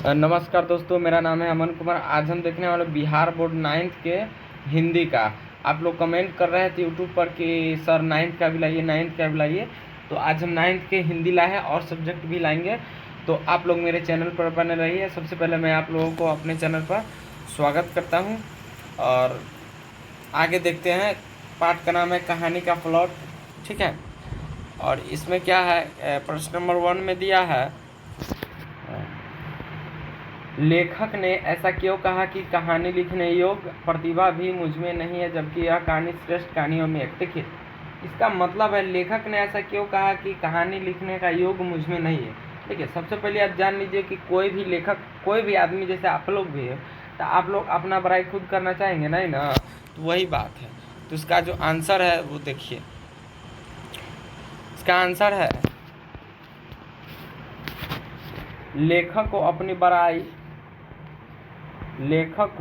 नमस्कार दोस्तों, मेरा नाम है अमन कुमार। आज हम देखने वाले बिहार बोर्ड 9th के हिंदी का। आप लोग कमेंट कर रहे थे यूट्यूब पर कि सर 9th का भी लाइए, 9th का भी लाइए। तो आज हम 9th के हिंदी लाए हैं और सब्जेक्ट भी लाएंगे। तो आप लोग मेरे चैनल पर बने रहिए। सबसे पहले मैं आप लोगों को अपने चैनल पर स्वागत करता हूँ और आगे देखते हैं। पाठ का नाम है कहानी का प्लॉट, ठीक है। और इसमें क्या है, प्रश्न नंबर 1 में दिया है, लेखक ने ऐसा क्यों कहा कि कहानी लिखने योग्य प्रतिभा भी मुझमें नहीं है, जबकि यह कहानी श्रेष्ठ कहानियों में एक। देखिए, इसका मतलब है लेखक ने ऐसा क्यों कहा कि कहानी लिखने का योग मुझमें नहीं है। देखिए, सबसे पहले आप जान लीजिए कि कोई भी लेखक, कोई भी आदमी, जैसे आप लोग भी है, तो आप लोग अपना बड़ाई खुद करना चाहेंगे नहीं ना। तो वही बात है। तो इसका जो आंसर है वो देखिए, इसका आंसर है लेखक को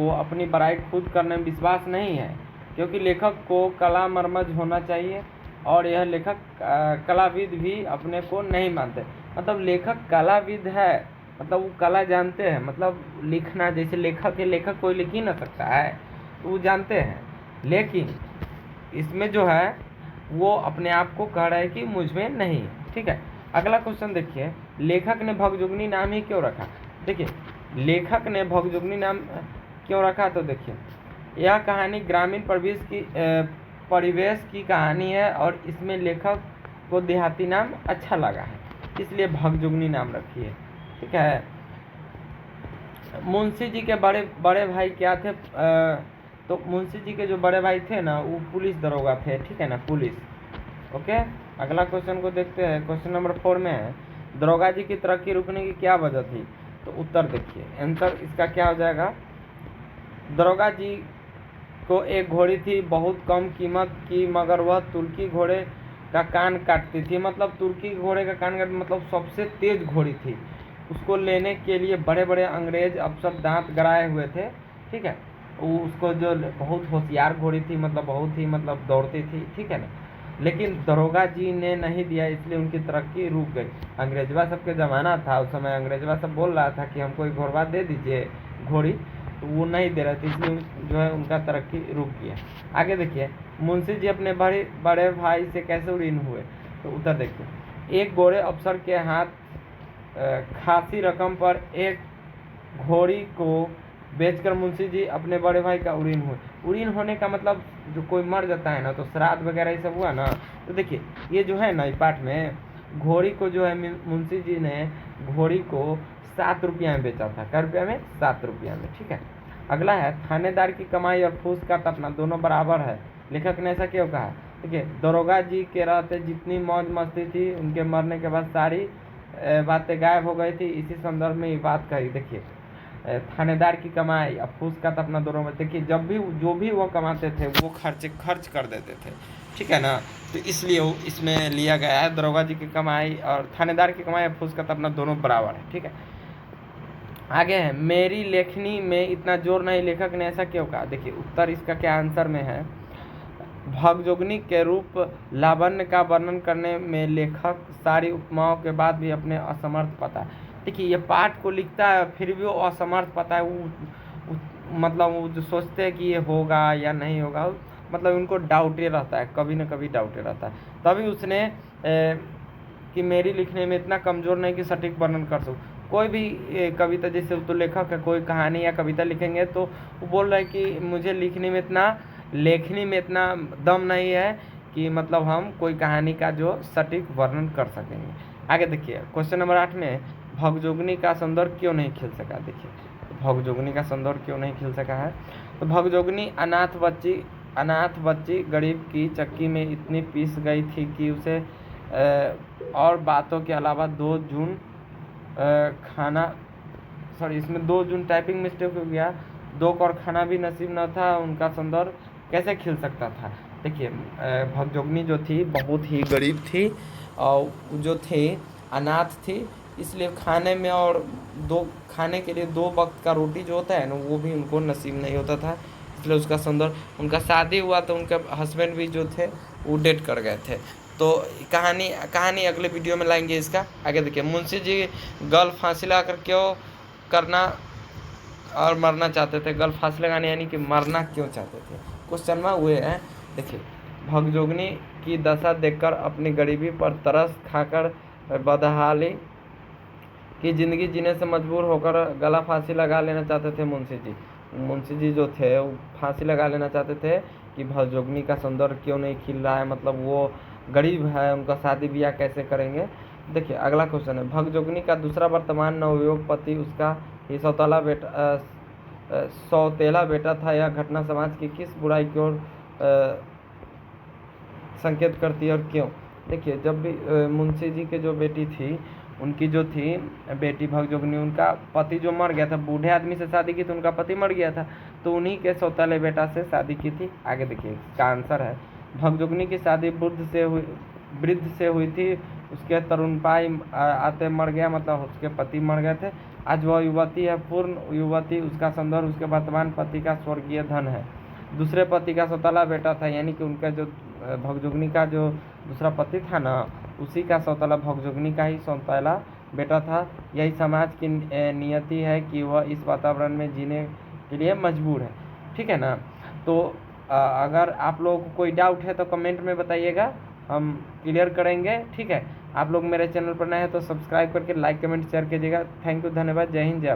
अपनी बड़ाई खुद करने में विश्वास नहीं है, क्योंकि लेखक को कला मर्मज होना चाहिए और यह लेखक कलाविद भी अपने को नहीं मानते। मतलब लेखक कलाविद है, मतलब वो कला जानते हैं। मतलब लिखना, जैसे लेखक है, लेखक कोई लिख ही ना सकता है, तो वो जानते हैं। लेकिन इसमें जो है वो अपने आप को कह रहा है कि मुझमें नहीं है, ठीक है। अगला क्वेश्चन देखिए, लेखक ने भगजुगनी नाम ही क्यों रखा। देखिए, लेखक ने भगजुगनी नाम क्यों रखा, तो देखिए, यह कहानी ग्रामीण परिवेश की कहानी है और इसमें लेखक को देहाती नाम अच्छा लगा है, इसलिए भगजुगनी नाम रखी है, ठीक है। मुंशी जी के बड़े भाई क्या थे, तो मुंशी जी के जो बड़े भाई थे ना, वो पुलिस दरोगा थे, ठीक है ना, पुलिस। ओके, अगला क्वेश्चन को देखते हैं। क्वेश्चन नंबर 4 में है, दरोगा जी की तरक्की रुकने की क्या वजह थी। तो उत्तर देखिए, आंसर इसका क्या हो जाएगा। दरोगा जी को एक घोड़ी थी बहुत कम कीमत की, मगर वह तुर्की घोड़े का कान काटती थी। मतलब तुर्की घोड़े का कान काट, मतलब सबसे तेज घोड़ी थी। उसको लेने के लिए बड़े बड़े अंग्रेज अफसर दांत गड़ाए हुए थे, ठीक है। वो उसको जो बहुत होशियार घोड़ी थी, मतलब बहुत ही मतलब दौड़ती थी, ठीक है ना। लेकिन दरोगा जी ने नहीं दिया, इसलिए उनकी तरक्की रुक गई। अंग्रेजवा सब के ज़माना था उस समय, अंग्रेजवा सब बोल रहा था कि हमको एक घोड़वा दे दीजिए, घोड़ी, तो वो नहीं दे रहे थे, इसलिए जो है उनका तरक्की रुक गया। आगे देखिए, मुंशी जी अपने बड़े भाई से कैसे उड़ीन हुए। तो उत्तर देखिए, एक गोरे अफसर के हाथ खासी रकम पर एक घोड़ी को बेचकर मुंशी जी अपने बड़े भाई का उड़ीन हुए। उड़ीन होने का मतलब जो कोई मर जाता है ना, तो श्राद्ध वगैरह ये सब हुआ ना। तो देखिए, ये जो है ना, इस पाठ में घोड़ी को जो है मुंशी जी ने घोड़ी को 7 रुपया में बेचा था। क्या रुपया में? 7 रुपया में, ठीक है। अगला है, थानेदार की कमाई और फूस का तपना दोनों बराबर है, लेखक ने ऐसा क्यों कहा। देखिए, दरोगा जी के रहते जितनी मौज मस्ती थी, उनके मरने के बाद सारी बातें गायब हो गई थी। इसी संदर्भ में ये बात कही। देखिए, थानेदार की कमाई और फूस का तपना दोनों में, देखिए, जब भी जो भी वो कमाते थे वो खर्च कर देते थे, ठीक है ना। तो इसलिए वो इसमें लिया गया है, दरोगा जी की कमाई और थानेदार की कमाई और फूस का तपना दोनों बराबर है, ठीक है। आगे है, मेरी लेखनी में इतना जोर नहीं, लेखक ने ऐसा क्यों कहा। देखिए, उत्तर इसका क्या आंसर में है, भगजोगनी के रूप लावण्य का वर्णन करने में लेखक सारी उपमाओं के बाद भी अपने असमर्थ पाता है। देखिए, ये पाठ को लिखता है फिर भी वो असमर्थ पाता है। मतलब वो जो सोचते हैं कि ये होगा या नहीं होगा, मतलब उनको डाउटे रहता है, कभी ना कभी डाउटे रहता है। तभी उसने कि मेरी लिखने में इतना कमज़ोर नहीं कि सटीक वर्णन कर सकूँ। कोई भी कविता, जैसे तो लेखक है, कोई कहानी या कविता लिखेंगे तो वो बोल रहा है कि मुझे लेखनी में इतना दम नहीं है कि मतलब हम कोई कहानी का जो सटीक वर्णन कर सकेंगे। आगे देखिए, क्वेश्चन नंबर 8 में, भगजोगनी का सौंदर्य क्यों नहीं खिल सका। देखिए, भगजोगनी का सौंदर्य क्यों नहीं खिल सका है, तो भगजोगनी अनाथ बच्ची गरीब की चक्की में इतनी पीस गई थी कि उसे और बातों के अलावा 2 जून खाना, सॉरी, इसमें 2 जून टाइपिंग मिस्टेक हो गया, 2 और खाना भी नसीब न था। उनका सौंदर्य कैसे खिल सकता था। देखिए, भगजोगनी जो थी बहुत ही गरीब थी और जो थी अनाथ थी, इसलिए खाने में और खाने के लिए 2 वक्त का रोटी जो होता है ना, वो भी उनको नसीब नहीं होता था, इसलिए उसका सौंदर्य। उनका शादी हुआ तो उनके हस्बैंड भी जो थे वो डेथ कर गए थे। तो कहानी अगले वीडियो में लाएंगे इसका। आगे देखिए, मुंशी जी गल फांसी लाकर क्यों करना और मरना चाहते थे। गल फांसी लगाने यानी कि मरना क्यों चाहते थे? क्वेश्चन में हुए हैं। देखिए, भगजोगनी की दशा देखकर अपनी गरीबी पर तरस खाकर बदहाली की ज़िंदगी जीने से मजबूर होकर गला फांसी लगा लेना चाहते थे मुंशी जी। मुंशी जी जो थे वो फांसी लगा लेना चाहते थे कि भगजोगनी का सौंदर्य क्यों नहीं खिल रहा है, मतलब वो गरीब है, उनका शादी ब्याह कैसे करेंगे। देखिए अगला क्वेश्चन है, भगजोगनी का दूसरा वर्तमान नवयुवक पति उसका ही सौतेला बेटा था। यह घटना समाज की किस बुराई की ओर संकेत करती है और क्यों? देखिए, जब भी मुंशी जी के जो बेटी थी, उनकी जो थी बेटी भगजोगनी, उनका पति जो मर गया था, बूढ़े आदमी से शादी की तो उनका पति मर गया था, तो उन्हीं के सौतेले बेटा से शादी की थी। आगे देखिए इसका आंसर है, भगजोगनी की शादी वृद्ध से हुई थी, उसके तरुणपाई आते मर गया, मतलब उसके पति मर गए थे। आज वह युवती है, पूर्ण युवती, उसका सौंदर्य उसके वर्तमान पति का स्वर्गीय धन है। दूसरे पति का सौतेला बेटा था, यानी कि उनका जो भगजोगनी का जो दूसरा पति था ना, उसी का सौतेला भगजोगनी का ही सौतेला बेटा था। यही समाज की नियति है कि वह इस वातावरण में जीने के लिए मजबूर है। ठीक है ना? तो अगर आप लोगों को कोई डाउट है तो कमेंट में बताइएगा, हम क्लियर करेंगे। ठीक है? आप लोग मेरे चैनल पर नए हैं तो सब्सक्राइब करके लाइक कमेंट शेयर कीजिएगा। थैंक यू, धन्यवाद, जय हिंद, जय